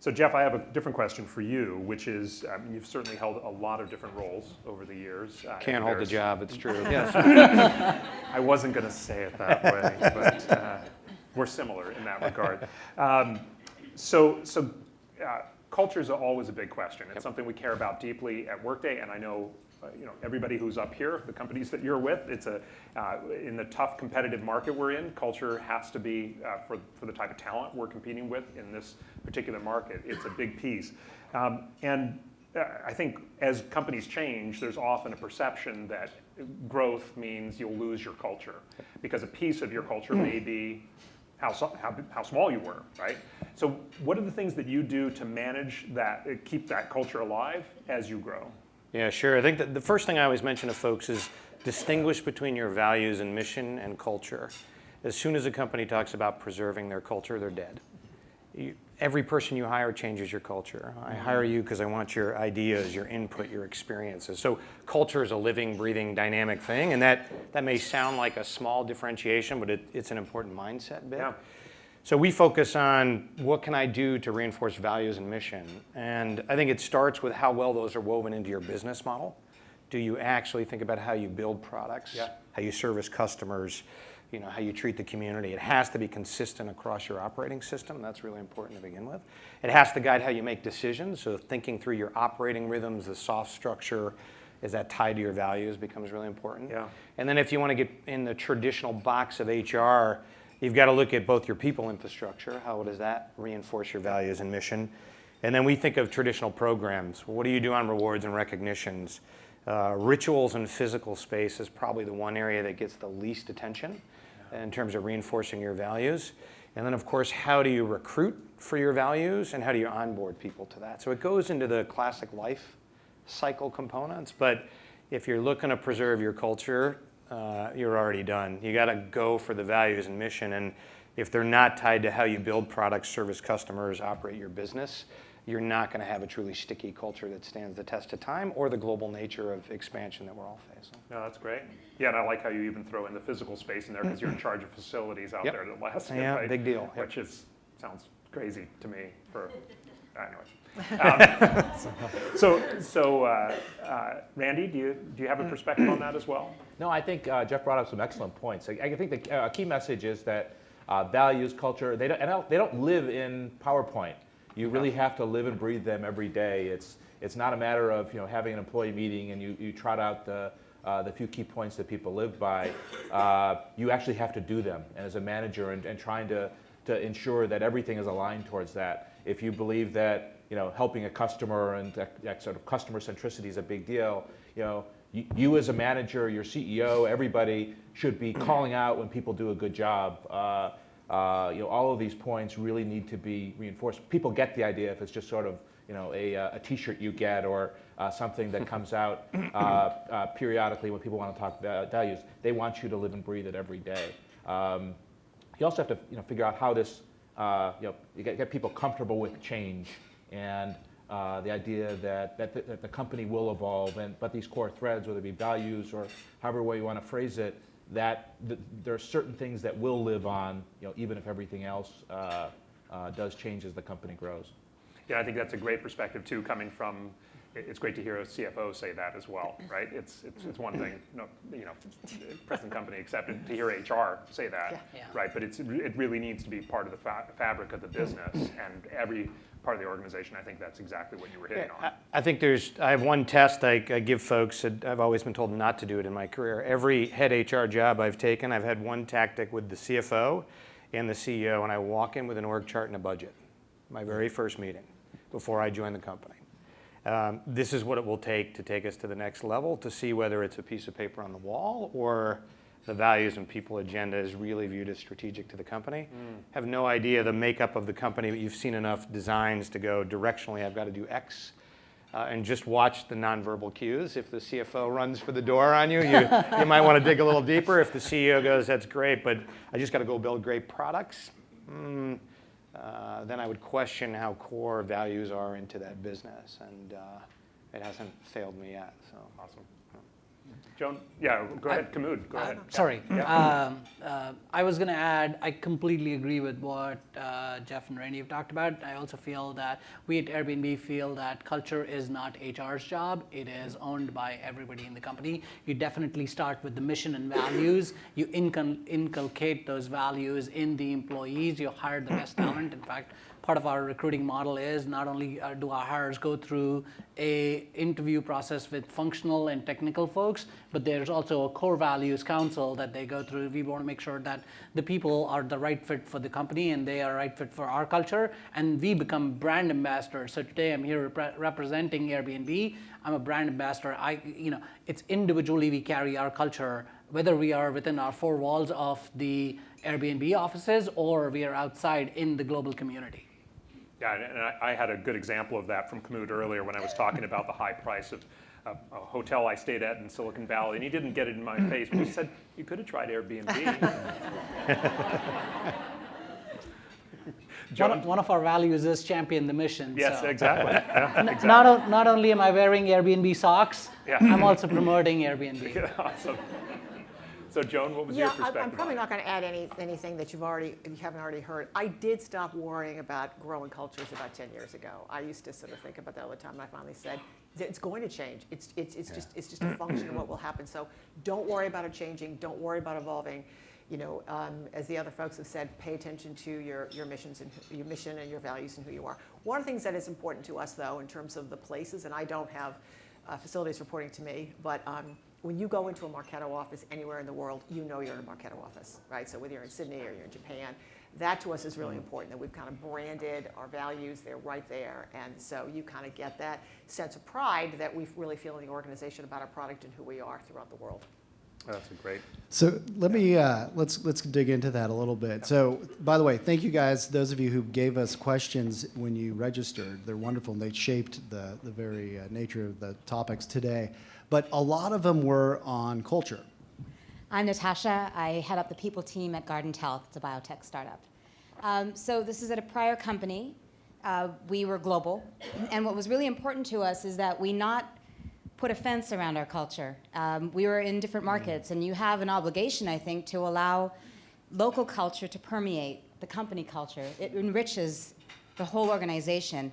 So Jeff, I have a different question for you, which is, you've certainly held a lot of different roles over the years. Can't hold the job, it's true. Yes. I wasn't going to say it that way, but we're similar in that regard. Culture is always a big question. It's something we care about deeply at Workday, and I know everybody who's up here, the companies that you're with, it's in the tough competitive market we're in, culture has to be, for the type of talent we're competing with in this particular market, it's a big piece. And I think as companies change, there's often a perception that growth means you'll lose your culture, because a piece of your culture may be how small you were, right? So what are the things that you do to manage that, keep that culture alive as you grow? Yeah, sure. I think that the first thing I always mention to folks is distinguish between your values and mission and culture. As soon as a company talks about preserving their culture, they're dead. Every person you hire changes your culture. I hire you because I want your ideas, your input, your experiences. So culture is a living, breathing, dynamic thing, and that may sound like a small differentiation, but it's an important mindset bit. Yeah. So we focus on what can I do to reinforce values and mission, and I think it starts with how well those are woven into your business model. Do you actually think about how you build products, how you service customers, how you treat the community? It has to be consistent across your operating system. That's really important to begin with. It has to guide how you make decisions. So thinking through your operating rhythms, the soft structure, is that tied to your values becomes really important. Yeah. And then if you want to get in the traditional box of HR, you've got to look at both your people infrastructure. How does that reinforce your values and mission? And then we think of traditional programs. What do you do on rewards and recognitions? Rituals and physical space is probably the one area that gets the least attention in terms of reinforcing your values. And then, of course, how do you recruit for your values and how do you onboard people to that? So it goes into the classic life cycle components, but if you're looking to preserve your culture, you're already done. You got to go for the values and mission, and if they're not tied to how you build products, service customers, operate your business, you're not going to have a truly sticky culture that stands the test of time or the global nature of expansion that we're all facing. No, that's great. Yeah, and I like how you even throw in the physical space in there because you're in charge of facilities out there at Atlassian, yeah, right? big deal. Which sounds crazy to me anyway. Randy, do you have a perspective on that as well? No, I think Jeff brought up some excellent points. I think the key message is that values, culture, they don't live in PowerPoint. You really have to live and breathe them every day. It's not a matter of having an employee meeting and you trot out the few key points that people live by. You actually have to do them, and as a manager and trying to ensure that everything is aligned towards that. If you believe that helping a customer and that sort of customer centricity is a big deal, you as a manager, your CEO, everybody should be calling out when people do a good job. All of these points really need to be reinforced. People get the idea if it's just sort of a T-shirt you get or something that comes out periodically when people want to talk about values. They want you to live and breathe it every day. You also have to figure out how this you get people comfortable with change and the idea that the company will evolve, but these core threads, whether it be values or however way you want to phrase it, that there are certain things that will live on, even if everything else does change as the company grows. Yeah, I think that's a great perspective too, coming from. It's great to hear a CFO say that as well, right? It's one thing, present company accepted, to hear HR say that, right? But it really needs to be part of the fabric of the business and every part of the organization. I think that's exactly what you were hitting on. I think I have one test I give folks that I've always been told not to do it in my career. Every head HR job I've taken, I've had one tactic with the CFO and the CEO, and I walk in with an org chart and a budget, my very first meeting before I joined the company. This is what it will take to take us to the next level, to see whether it's a piece of paper on the wall or the values and people agenda is really viewed as strategic to the company. Have no idea the makeup of the company, but you've seen enough designs to go directionally, I've got to do X. And just watch the nonverbal cues. If the CFO runs for the door on you, you might want to dig a little deeper. If the CEO goes, that's great, but I just got to go build great products, then I would question how core values are into that business, and it hasn't failed me yet. So awesome. Joan, yeah, go ahead, Kamud, go ahead. Sorry. Yeah. I was going to add, I completely agree with what Jeff and Randy have talked about. I also feel that we at Airbnb feel that culture is not HR's job. It is owned by everybody in the company. You definitely start with the mission and values. You inculcate those values in the employees. You hire the best talent. In fact, part of our recruiting model is not only do our hires go through a interview process with functional and technical folks, but there's also a core values council that they go through. We want to make sure that the people are the right fit for the company and they are right fit for our culture, and we become brand ambassadors. So today I'm here representing Airbnb. I'm a brand ambassador. It's individually we carry our culture, whether we are within our four walls of the Airbnb offices or we are outside in the global community. Yeah, and I had a good example of that from Kamud earlier when I was talking about the high price of a hotel I stayed at in Silicon Valley, and he didn't get it in my face, but he said, you could have tried Airbnb. One of our values is champion the mission. Yes, so. exactly. Yeah, exactly. Not only am I wearing Airbnb socks, Yeah. I'm also promoting Airbnb. Awesome. So Joan, what was your perspective? I'm probably on it? not going to add anything that you haven't already heard. I did stop worrying about growing cultures about 10 years ago. I used to sort of think about that all the time, and I finally said, it's going to change. It's just a function of what will happen. So don't worry about it changing. Don't worry about evolving. As the other folks have said, pay attention to your missions and your mission and your values and who you are. One of the things that is important to us, though, in terms of the places, and I don't have facilities reporting to me, but when you go into a Marketo office anywhere in the world, you know you're in a Marketo office, right? So whether you're in Sydney or you're in Japan, that to us is really important, that we've kind of branded our values, they're right there. And so you kind of get that sense of pride that we really feel in the organization about our product and who we are throughout the world. That's a great. So let me let's dig into that a little bit. So by the way, thank you guys, those of you who gave us questions when you registered. They're wonderful, and they shaped the very nature of the topics today. But a lot of them were on culture. I'm Natasha. I head up the people team at Guardant Health. It's a biotech startup. So this is at a prior company. We were global. And what was really important to us is that we not put a fence around our culture. We were in different markets, and you have an obligation, I think, to allow local culture to permeate the company culture. It enriches the whole organization.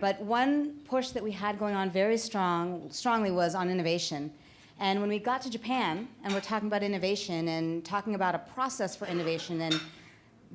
But one push that we had going on very strongly was on innovation. And when we got to Japan, and we're talking about innovation and talking about a process for innovation and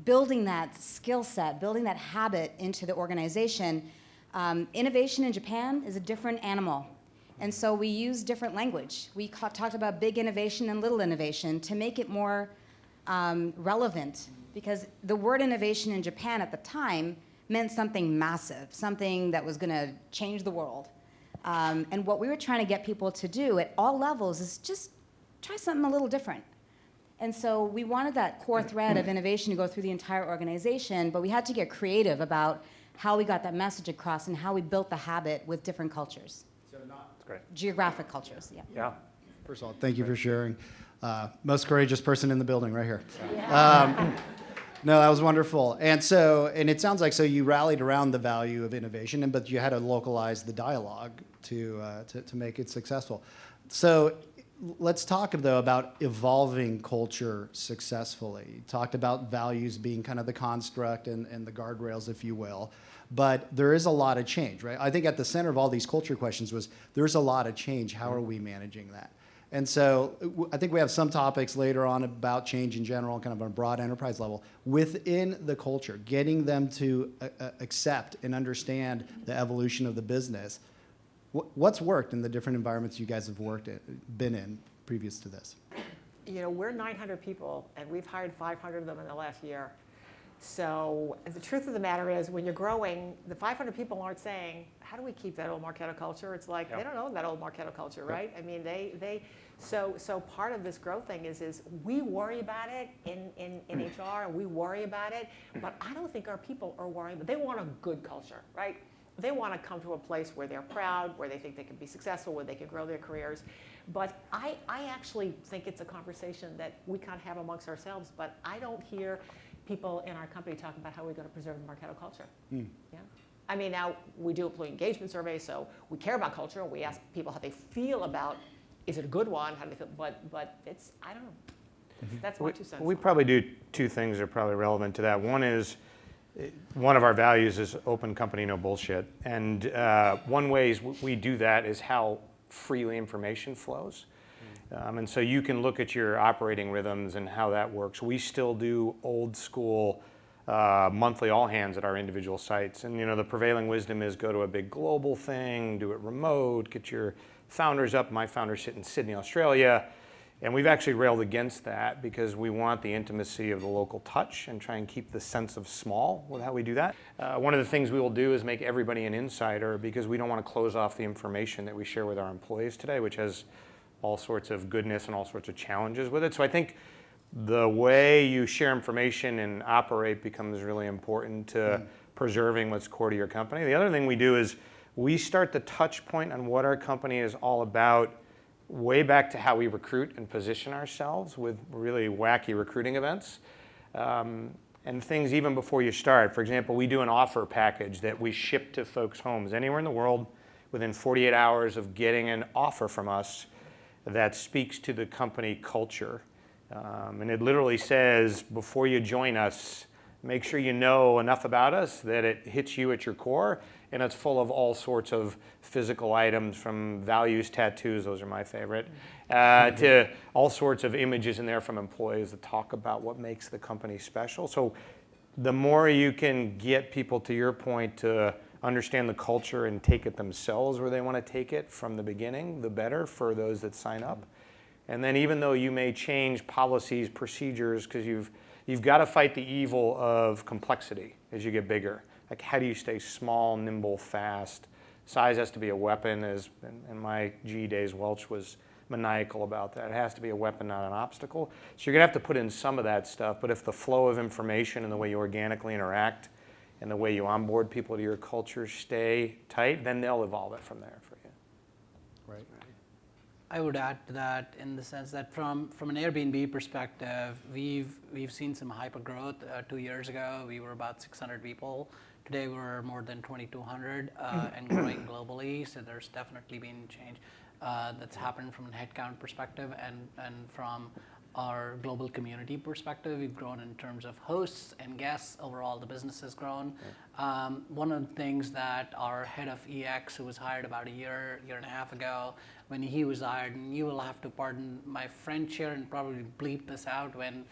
building that skill set, building that habit into the organization, innovation in Japan is a different animal. And so we use different language. We talked about big innovation and little innovation to make it more relevant, because the word innovation in Japan at the time meant something massive, something that was going to change the world. And what we were trying to get people to do at all levels is just try something a little different. And so we wanted that core thread of innovation to go through the entire organization, but we had to get creative about how we got that message across and how we built the habit with different cultures. That's great. Geographic cultures, yeah. Yeah. First of all, thank you for sharing. Most courageous person in the building right here. No, that was wonderful. And it sounds like you rallied around the value of innovation, but you had to localize the dialogue to make it successful. So let's talk, though, about evolving culture successfully. You talked about values being kind of the construct and the guardrails, if you will. But there is a lot of change, right? I think at the center of all these culture questions was there's a lot of change. How are we managing that? And so I think we have some topics later on about change in general, kind of on a broad enterprise level, within the culture, getting them to accept and understand the evolution of the business. What's worked in the different environments you guys have been in previous to this? We're 900 people, and we've hired 500 of them in the last year. So the truth of the matter is, when you're growing, the 500 people aren't saying, how do we keep that old Marketo culture? It's like, they don't know that old Marketo culture, right? I mean, so part of this growth thing is we worry about it in HR, and we worry about it, but I don't think our people are worrying, but they want a good culture, right? They want to come to a place where they're proud, where they think they can be successful, where they can grow their careers. But I actually think it's a conversation that we kind of have amongst ourselves, but I don't hear people in our company talking about how we're going to preserve the Marketo culture. Yeah. I mean, now we do employee engagement surveys, so we care about culture. We ask people how they feel about is it a good one? How do they feel? But it's, I don't know. That's my 2 cents. We probably do two things that are probably relevant to that. One is, one of our values is open company, no bullshit. And one way we do that is how freely information flows. And so you can look at your operating rhythms and how that works. We still do old school monthly all hands at our individual sites. And the prevailing wisdom is go to a big global thing, do it remote, get your founders up. My founders sit in Sydney, Australia. And we've actually railed against that because we want the intimacy of the local touch and try and keep the sense of small with how we do that. One of the things we will do is make everybody an insider because we don't want to close off the information that we share with our employees today, which has all sorts of goodness and all sorts of challenges with it. So I think the way you share information and operate becomes really important to preserving what's core to your company. The other thing we do is we start the touch point on what our company is all about way back to how we recruit and position ourselves with really wacky recruiting events. And things even before you start. For example, we do an offer package that we ship to folks' homes anywhere in the world within 48 hours of getting an offer from us that speaks to the company culture. And it literally says, before you join us, make sure you know enough about us that it hits you at your core, and it's full of all sorts of physical items from values tattoos, those are my favorite, to all sorts of images in there from employees that talk about what makes the company special. So the more you can get people, to your point, to understand the culture and take it themselves where they want to take it from the beginning, the better for those that sign up. And then even though you may change policies, procedures, because you've got to fight the evil of complexity as you get bigger. Like, how do you stay small, nimble, fast? Size has to be a weapon, as in my GE days, Welch was maniacal about that. It has to be a weapon, not an obstacle. So you're going to have to put in some of that stuff, but if the flow of information and the way you organically interact and the way you onboard people to your culture stay tight, then they'll evolve it from there for you. Right. I would add to that in the sense that from an Airbnb perspective, we've seen some hyper growth. 2 years ago, we were about 600 people. Today, we're more than 2,200 and growing globally. So there's definitely been change that's happened from a headcount perspective and from our global community perspective. We've grown in terms of hosts and guests. Overall, the business has grown. One of the things that our head of EX, who was hired about a year and a half ago, when he was hired, and you will have to pardon my French here and probably bleep this out when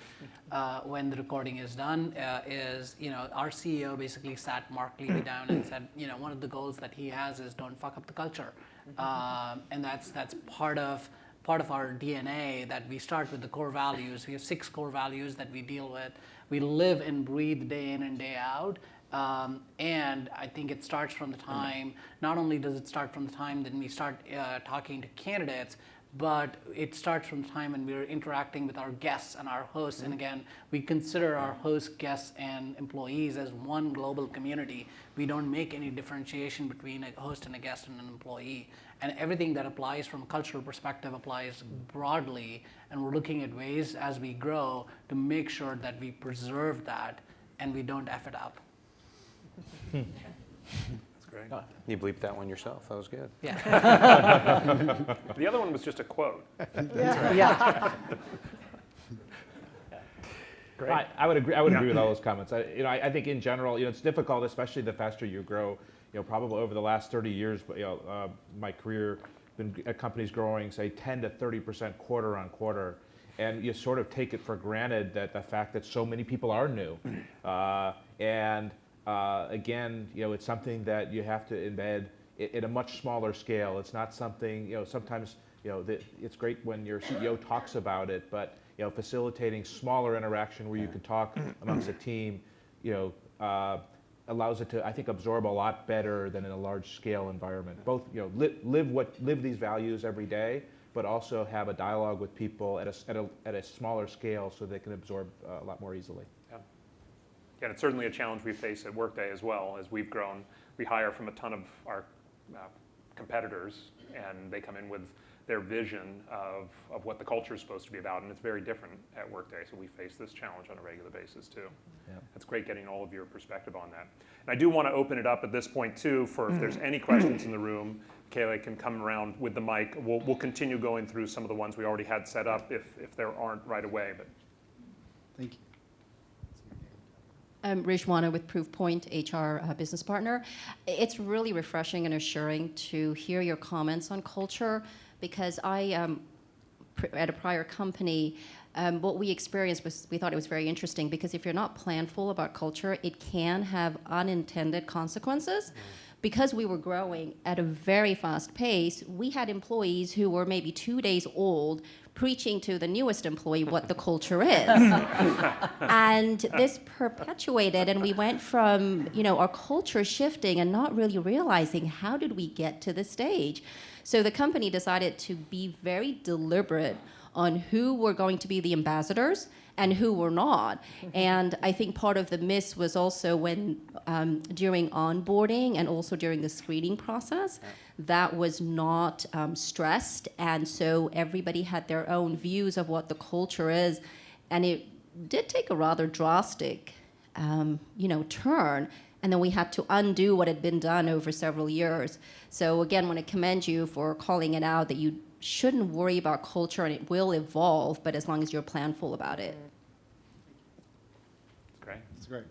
the recording is done, is our CEO basically sat Mark Levy down and said, one of the goals that he has is don't fuck up the culture, and that's part of our DNA, that we start with the core values. We have 6 core values that we deal with. We live and breathe day in and day out. And I think it starts from the time, not only does it start from the time that we start talking to candidates, but it starts from the time when we're interacting with our guests and our hosts. And again, we consider our hosts, guests, and employees as one global community. We don't make any differentiation between a host and a guest and an employee. And everything that applies from a cultural perspective applies broadly. And we're looking at ways as we grow to make sure that we preserve that and we don't F it up. That's great. You bleeped that one yourself. That was good. Yeah. The other one was just a quote. Yeah. Great. I would agree. I would agree with all those comments. I think in general, it's difficult, especially the faster you grow. Probably over the last 30 years, my career been at companies growing, say 10 to 30% quarter on quarter, and you sort of take it for granted that the fact that so many people are new, and again, it's something that you have to embed at a much smaller scale. It's not something, sometimes, it's great when your CEO talks about it, but facilitating smaller interaction where you can talk amongst a team, allows it to, I think, absorb a lot better than in a large scale environment. Both, live these values every day, but also have a dialogue with people at a smaller scale so they can absorb a lot more easily. Yeah, and it's certainly a challenge we face at Workday as well. As we've grown, we hire from a ton of our competitors, and they come in with their vision of what the culture is supposed to be about, and it's very different at Workday, so we face this challenge on a regular basis too. Yeah. It's great getting all of your perspective on that. And I do want to open it up at this point too for if there's any questions in the room Kayla can come around with the mic. We'll continue going through some of the ones we already had set up if there aren't right away. But Thank you. I'm Rejwana with Proofpoint, HR business partner. It's really refreshing and assuring to hear your comments on culture because at a prior company, what we experienced was we thought it was very interesting because if you're not planful about culture, it can have unintended consequences. Because we were growing at a very fast pace, we had employees who were maybe 2 days old preaching to the newest employee what the culture is. And this perpetuated, and we went from, our culture shifting and not really realizing how did we get to this stage. So the company decided to be very deliberate on who were going to be the ambassadors and who were not. And I think part of the miss was also when during onboarding and also during the screening process, that was not stressed. And so everybody had their own views of what the culture is. And it did take a rather drastic, turn. And then we had to undo what had been done over several years. So again, I want to commend you for calling it out that you shouldn't worry about culture and it will evolve, but as long as you're planful about it. it's great. That's great.